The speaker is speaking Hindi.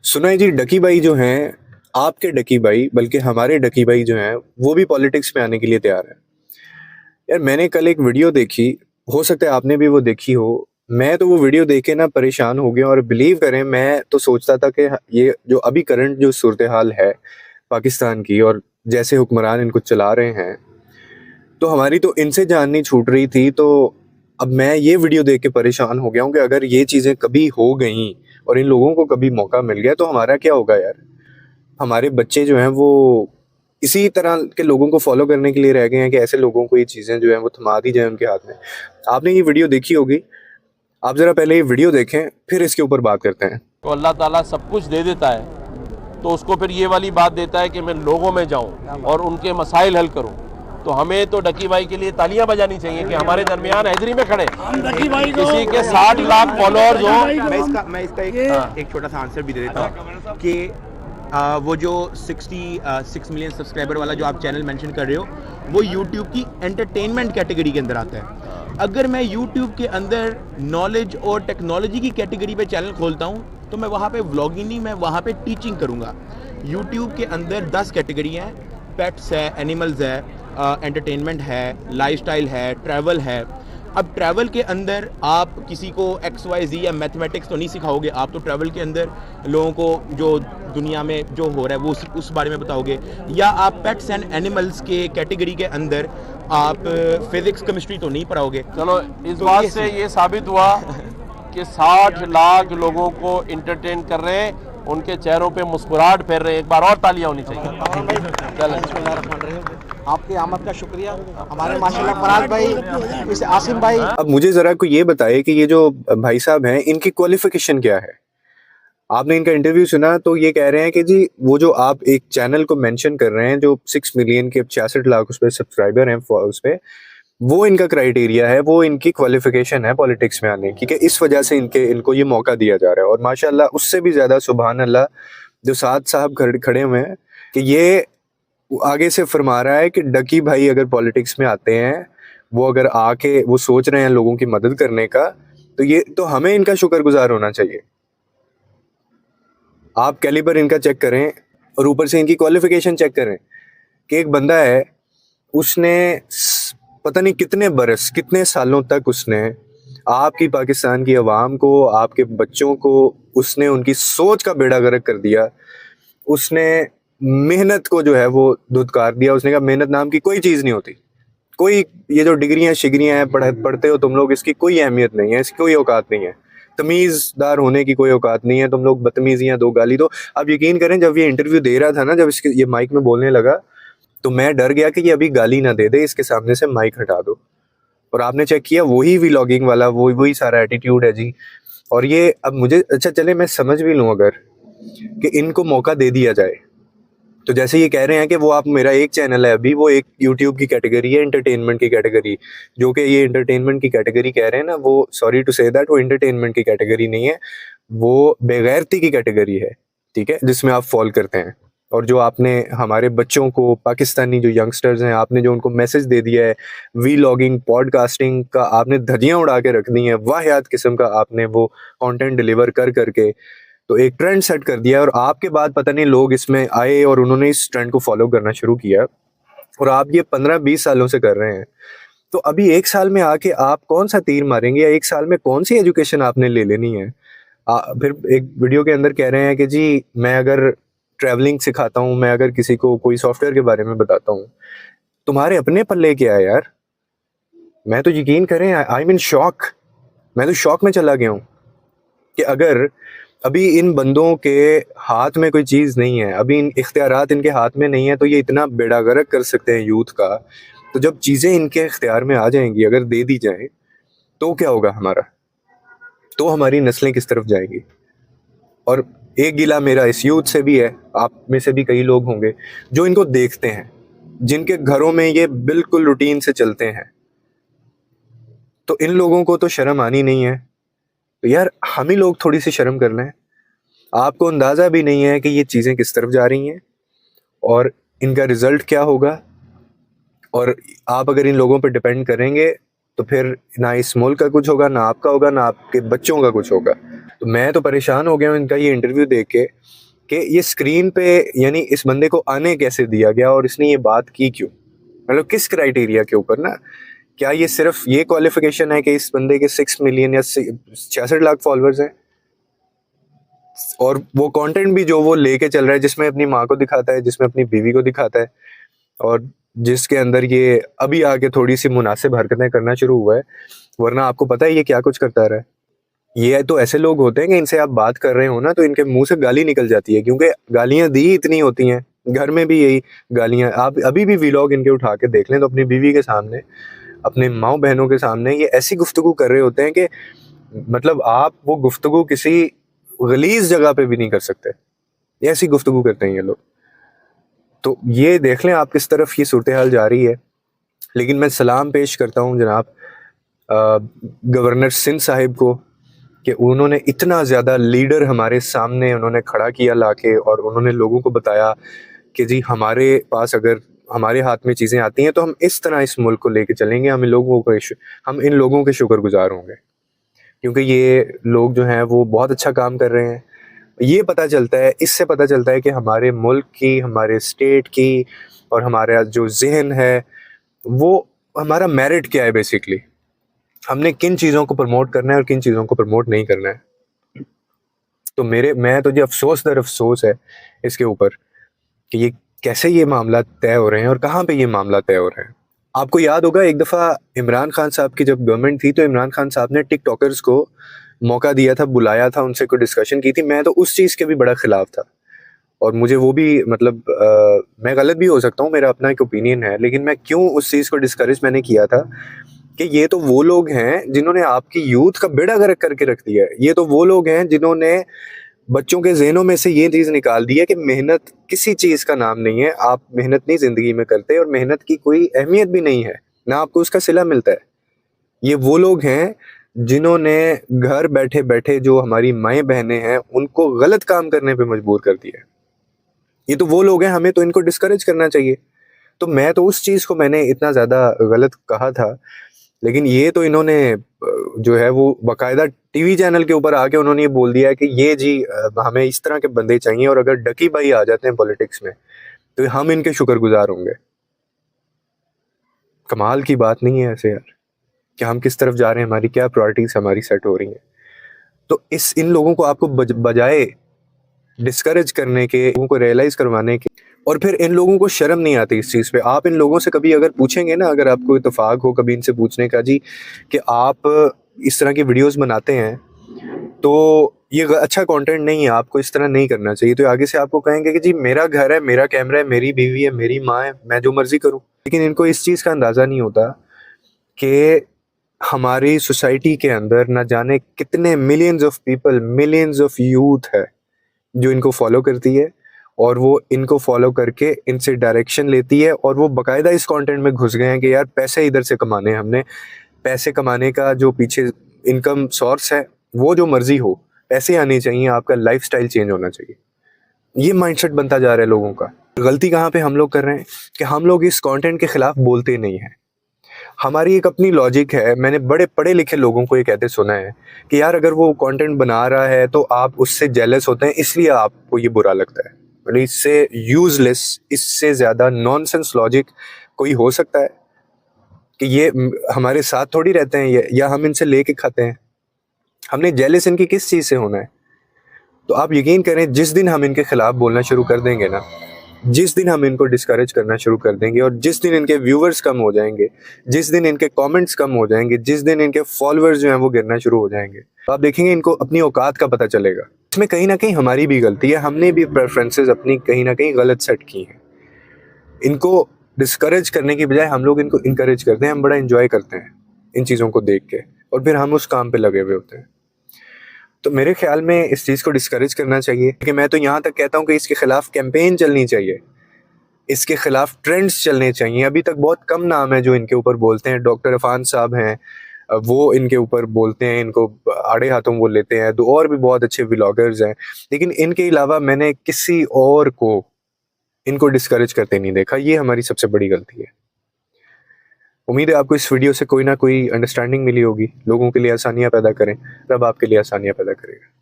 सुना है जी, डकी भाई जो हैं, आपके डकी भाई बल्कि हमारे डकी भाई जो हैं, वो भी पॉलिटिक्स में आने के लिए तैयार हैं। यार मैंने कल एक वीडियो देखी, हो सकता है आपने भी वो देखी हो। मैं तो वो वीडियो देख के ना परेशान हो गया, और बिलीव करें मैं तो सोचता था कि ये जो अभी करंट जो सूरत हाल है पाकिस्तान की, और जैसे हुक्मरान इनको चला रहे हैं, तो हमारी तो इनसे जान नहीं छूट रही थी। तो अब मैं ये वीडियो देख के परेशान हो गया हूँ कि अगर ये चीज़ें कभी हो गई और इन लोगों को कभी मौका मिल गया तो हमारा क्या होगा यार। हमारे बच्चे जो हैं वो इसी तरह के लोगों को फॉलो करने के लिए रह गए हैं कि ऐसे लोगों को ये चीज़ें जो हैं वो थमा दी जाए उनके हाथ में। आपने ये वीडियो देखी होगी, आप ज़रा पहले ये वीडियो देखें फिर इसके ऊपर बात करते हैं। तो अल्लाह ताला सब कुछ दे देता है, तो उसको फिर ये वाली बात देता है कि मैं लोगों में जाऊं और उनके मसाइल हल करूं। तो हमें तो डकी भाई के लिए तालियां बजानी चाहिए कि हमारे दरमियान हैदरी में खड़े, किसी के 60 लाख फॉलोअर्स हो। मैं इसका एक छोटा सा आंसर भी दे देता हूँ कि वो जो 6 मिलियन सब्सक्राइबर वाला जो आप चैनल मेंशन कर रहे हो, वो यूट्यूब की एंटरटेनमेंट कैटेगरी के अंदर आता है। अगर मैं यूट्यूब के अंदर नॉलेज और टेक्नोलॉजी की कैटेगरी पे चैनल खोलता हूँ तो मैं वहाँ पे व्लॉगिंग नहीं, मैं वहाँ पे टीचिंग करूँगा। यूट्यूब के अंदर 10 कैटेगरी हैं, पेट्स है, एनिमल्स है, एंटरटेनमेंट है, लाइफस्टाइल है, ट्रैवल है। अब ट्रैवल के अंदर आप किसी को XYZ या मैथमेटिक्स तो नहीं सिखाओगे, आप तो ट्रैवल के अंदर लोगों को जो दुनिया में जो हो रहा है वो उस बारे में बताओगे। या आप पेट्स एंड एनिमल्स के कैटेगरी के अंदर आप फिजिक्स केमिस्ट्री तो नहीं पढ़ाओगे। चलो इस बात से ये साबित हुआ कि 60 लाख लोगों को इंटरटेन कर रहे हैं, उनके चेहरों पे मुस्कुराहट फेर रहे हैं। एक बार और तालियां होनी चाहिए। चलें। आपकी आमद का शुक्रिया। हमारे माशाल्लाह फराज भाई, इस आसिम भाई। अब मुझे ज़रा को ये बताइए कि ये जो भाई साहब हैं इनकी क्वालिफिकेशन क्या है। आपने इनका इंटरव्यू सुना तो ये कह रहे हैं कि जी वो जो आप एक चैनल को मेंशन कर रहे हैं जो 6 मिलियन के 66 लाख उस पर सब्सक्राइबर हैं उस पे, वो इनका क्राइटेरिया है, वो इनकी क्वालिफिकेशन है पॉलिटिक्स में आने की, कि इस वजह से इनको ये मौका दिया जा रहा है। और माशाल्लाह उससे भी ज़्यादा सुभान अल्लाह जो साद साहब खड़े हुए हैं कि ये आगे से फरमा रहा है कि डकी भाई अगर पॉलिटिक्स में आते हैं, वो अगर आके वो सोच रहे हैं लोगों की मदद करने का, तो ये तो हमें इनका शुक्रगुजार होना चाहिए। आप कैलिबर इनका चेक करें और ऊपर से इनकी क्वालिफिकेशन चेक करें कि एक बंदा है, उसने पता नहीं कितने बरस कितने सालों तक उसने आपकी पाकिस्तान की आवाम को, आपके बच्चों को उसने उनकी सोच का बेड़ा गर्क कर दिया। उसने मेहनत को जो है वो धुतकार दिया। उसने कहा मेहनत नाम की कोई चीज़ नहीं होती, कोई ये जो डिग्रियां शिग्रियां हैं पढ़ते हो तुम लोग, इसकी कोई अहमियत नहीं है, इसकी कोई औकात नहीं है, तमीज़दार होने की कोई औकात नहीं है, तुम लोग बदतमीजियां दो, गाली दो। आप यकीन करें जब ये इंटरव्यू दे रहा था ना, जब इसके ये माइक में बोलने लगा तो मैं डर गया कि ये अभी गाली ना दे दे, इसके सामने से माइक हटा दो। और आपने चेक किया वही व्लॉगिंग वाला वही सारा एटीट्यूड है जी। और ये अब मुझे अच्छा चले मैं समझ भी लूँ अगर कि इनको मौका दे दिया जाए, तो जैसे ये कह रहे हैं कि वो आप मेरा एक चैनल है अभी, वो एक यूट्यूब की कैटेगरी है, एंटरटेनमेंट की कैटेगरी, जो कि ये एंटरटेनमेंट की कैटेगरी कह रहे हैं ना, वो सॉरी टू से दैट वो एंटरटेनमेंट की कैटेगरी नहीं है, वो बेगैरती की कैटेगरी है, ठीक है, जिसमें आप फॉल करते हैं। और जो आपने हमारे बच्चों को, पाकिस्तानी जो यंगस्टर्स हैं, आपने जो उनको मैसेज दे दिया है, वीलॉगिंग पॉडकास्टिंग का आपने धज्जियां उड़ा के रख दी हैं, वाहियात किस्म का आपने वो कंटेंट डिलीवर कर करके तो एक ट्रेंड सेट कर दिया। और आपके बाद पता नहीं लोग इसमें आए और उन्होंने इस ट्रेंड को फॉलो करना शुरू किया, और आप ये 15-20 सालों से कर रहे हैं। तो अभी एक साल में आके आप कौन सा तीर मारेंगे, या एक साल में कौन सी एजुकेशन आपने ले लेनी है। फिर एक वीडियो के अंदर कह रहे हैं कि जी मैं अगर ट्रैवलिंग सिखाता हूँ, मैं अगर किसी को कोई सॉफ्टवेयर के बारे में बताता हूँ, तुम्हारे अपने पल्ले क्या है यार। मैं तो यकीन करें आई मीन शॉक, मैं तो शॉक में चला गया हूँ कि अगर अभी इन बंदों के हाथ में कोई चीज़ नहीं है, अभी इन इख्तियारात इनके हाथ में नहीं है, तो ये इतना बेड़ा गर्क कर सकते हैं यूथ का। तो जब चीज़ें इनके इख्तियार में आ जाएंगी, अगर दे दी जाए, तो क्या होगा हमारा, तो हमारी नस्लें किस तरफ जाएंगी। और एक गिला मेरा इस यूथ से भी है, आप में से भी कई लोग होंगे जो इनको देखते हैं, जिनके घरों में ये बिल्कुल रूटीन से चलते हैं, तो इन लोगों को तो शर्म आनी नहीं है। तो यार हम ही लोग थोड़ी सी शर्म कर लें। आपको अंदाज़ा भी नहीं है कि ये चीज़ें किस तरफ जा रही हैं और इनका रिज़ल्ट क्या होगा। और आप अगर इन लोगों पर डिपेंड करेंगे तो फिर ना इस मुल्क का कुछ होगा, ना आपका होगा, ना आपके बच्चों का कुछ होगा। तो मैं तो परेशान हो गया हूँ इनका ये इंटरव्यू देख के कि ये स्क्रीन पे यानी इस बंदे को आने कैसे दिया गया और इसने ये बात की क्यों, मतलब किस क्राइटेरिया के ऊपर ना। क्या ये सिर्फ ये क्वालिफिकेशन है कि इस बंदे के 6 मिलियन या 66 लाख फॉलोअर्स हैं, और वो कंटेंट भी जो वो लेके चल रहा है जिसमें अपनी माँ को दिखाता है, जिसमें अपनी बीवी को दिखाता है, और जिसके अंदर ये अभी आके थोड़ी सी मुनासिब हरकतें करना शुरू हुआ है, वरना आपको पता है ये क्या कुछ करता रहा है। ये तो ऐसे लोग होते हैं कि इनसे आप बात कर रहे हो ना तो इनके मुंह से गाली निकल जाती है, क्योंकि गालियां दी इतनी होती हैं, घर में भी यही गालियां। आप अभी भी वीलॉग इनके उठा के देख लें तो अपनी बीवी के सामने, अपने माँ बहनों के सामने ये ऐसी गुफ्तगू कर रहे होते हैं कि मतलब आप वो गुफ्तगू किसी गलीज जगह पे भी नहीं कर सकते, ऐसी गुफ्तगू करते हैं ये लोग। तो ये देख लें आप किस तरफ ये सूरत हाल जा रही है। लेकिन मैं सलाम पेश करता हूँ जनाब गवर्नर सिंध साहिब को कि उन्होंने इतना ज़्यादा लीडर हमारे सामने उन्होंने खड़ा किया लाके, और उन्होंने लोगों को बताया कि जी हमारे पास अगर हमारे हाथ में चीज़ें आती हैं तो हम इस तरह इस मुल्क को लेके चलेंगे, हम इन लोगों के शुक्रगुजार होंगे, क्योंकि ये लोग जो हैं वो बहुत अच्छा काम कर रहे हैं। ये पता चलता है, इससे पता चलता है कि हमारे मुल्क की, हमारे स्टेट की और हमारा जो जहन है वो हमारा मेरिट क्या है, बेसिकली हमने किन चीज़ों को प्रमोट करना है और किन चीज़ों को प्रमोट नहीं करना है। तो मैं तो ये अफसोस दर अफसोस है इसके ऊपर कि ये कैसे ये मामला तय हो रहे हैं और कहाँ पे ये मामला तय हो रहे हैं। आपको याद होगा एक दफ़ा इमरान खान साहब की जब गवर्नमेंट थी तो इमरान खान साहब ने टिकटॉकर्स को मौका दिया था, बुलाया था, उनसे कोई डिस्कशन की थी। मैं तो उस चीज़ के भी बड़ा खिलाफ था, और मुझे वो भी मतलब मैं गलत भी हो सकता हूँ, मेरा अपना एक ओपिनियन है, लेकिन मैं क्यों उस चीज़ को डिस्करेज मैंने किया था कि ये तो वो लोग हैं जिन्होंने आपकी यूथ का बेड़ा गर्क करके रख दिया है। ये तो वो लोग हैं जिन्होंने बच्चों के जहनों में से ये चीज़ निकाल दी है कि मेहनत किसी चीज़ का नाम नहीं है, आप मेहनत नहीं ज़िंदगी में करते और मेहनत की कोई अहमियत भी नहीं है, ना आपको उसका सिला मिलता है। ये वो लोग हैं जिन्होंने घर बैठे बैठे जो हमारी माएँ बहनें हैं उनको गलत काम करने पे मजबूर कर दिया है। ये तो वो लोग हैं, हमें तो इनको डिस्करेज करना चाहिए। तो मैं तो उस चीज़ को मैंने इतना ज़्यादा गलत कहा था, लेकिन ये तो इन्होंने जो है वो बाकायदा टीवी चैनल के ऊपर आके उन्होंने ये बोल दिया कि ये जी हमें इस तरह के बंदे चाहिए, और अगर डकी भाई आ जाते हैं पॉलिटिक्स में तो हम इनके शुक्रगुजार होंगे। कमाल की बात नहीं है ऐसे यार, कि हम किस तरफ जा रहे हैं, हमारी क्या प्रायोरिटीज हमारी सेट हो रही हैं। तो इन लोगों को आपको बजाय डिस्करेज करने के, लोगों को रियलाइज करवाने के, और फिर इन लोगों को शर्म नहीं आती इस चीज़ पे। आप इन लोगों से कभी अगर पूछेंगे ना, अगर आपको इत्तेफाक हो कभी इनसे पूछने का जी कि आप इस तरह की वीडियोस बनाते हैं तो ये अच्छा कंटेंट नहीं है, आपको इस तरह नहीं करना चाहिए, तो आगे से आपको कहेंगे कि जी मेरा घर है, मेरा कैमरा है, मेरी बीवी है, मेरी माँ है, मैं जो मर्जी करूँ। लेकिन इनको इस चीज़ का अंदाज़ा नहीं होता कि हमारी सोसाइटी के अंदर ना जाने कितने millions of people, millions of youth है जो इनको फॉलो करती है, और वो इनको फॉलो करके इनसे डायरेक्शन लेती है, और वो बाकायदा इस कंटेंट में घुस गए हैं कि यार पैसे इधर से कमाने हैं, हमने पैसे कमाने का जो पीछे इनकम सोर्स है वो जो मर्जी हो, पैसे आने चाहिए, आपका लाइफस्टाइल चेंज होना चाहिए। ये माइंडसेट बनता जा रहा है लोगों का। गलती कहाँ पे हम लोग कर रहे हैं कि हम लोग इस कंटेंट के खिलाफ बोलते नहीं हैं। हमारी एक अपनी लॉजिक है, मैंने बड़े पढ़े लिखे लोगों को ये कहते सुना है कि यार अगर वो कंटेंट बना रहा है तो आप उससे जेलस होते हैं, इसलिए आपको ये बुरा लगता है। मतलब इससे यूजलेस, इससे ज़्यादा नॉनसेंस लॉजिक कोई हो सकता है कि ये हमारे साथ थोड़ी रहते हैं ये, या हम इनसे लेके खाते हैं। हमने जेलस इनकी किस चीज़ से होना है? तो आप यकीन करें जिस दिन हम इनके खिलाफ बोलना शुरू कर देंगे ना, जिस दिन हम इनको डिस्करेज करना शुरू कर देंगे, और जिस दिन इनके व्यूवर्स कम हो जाएंगे, जिस दिन इनके कमेंट्स कम हो जाएंगे, जिस दिन इनके फॉलोअर्स जो हैं वो गिरना शुरू हो जाएंगे, तो आप देखेंगे इनको अपनी औकात का पता चलेगा। इसमें कहीं ना कहीं हमारी भी गलती है, हमने भी प्रेफरेंसेस अपनी कहीं ना कहीं गलत सेट की हैं। इनको डिस्करेज करने की बजाय हम लोग इनको इंकरेज करते हैं, हम बड़ा इंजॉय करते हैं इन चीज़ों को देख के, और फिर हम उस काम पे लगे हुए होते हैं। तो मेरे ख्याल में इस चीज़ को डिस्करेज करना चाहिए, कि मैं तो यहाँ तक कहता हूँ कि इसके खिलाफ कैंपेन चलनी चाहिए, इसके खिलाफ ट्रेंड्स चलने चाहिए। अभी तक बहुत कम नाम है जो इनके ऊपर बोलते हैं। डॉक्टर इरफान साहब हैं, वो इनके ऊपर बोलते हैं, इनको आड़े हाथों वो लेते हैं। और भी बहुत अच्छे व्लॉगर्स हैं, लेकिन इनके अलावा मैंने किसी और को इनको डिस्करेज करते नहीं देखा। ये हमारी सबसे बड़ी गलती है। उम्मीद है आपको इस वीडियो से कोई ना कोई अंडरस्टैंडिंग मिली होगी। लोगों के लिए आसानियाँ पैदा करें, रब आपके लिए आसानियाँ पैदा करेगा।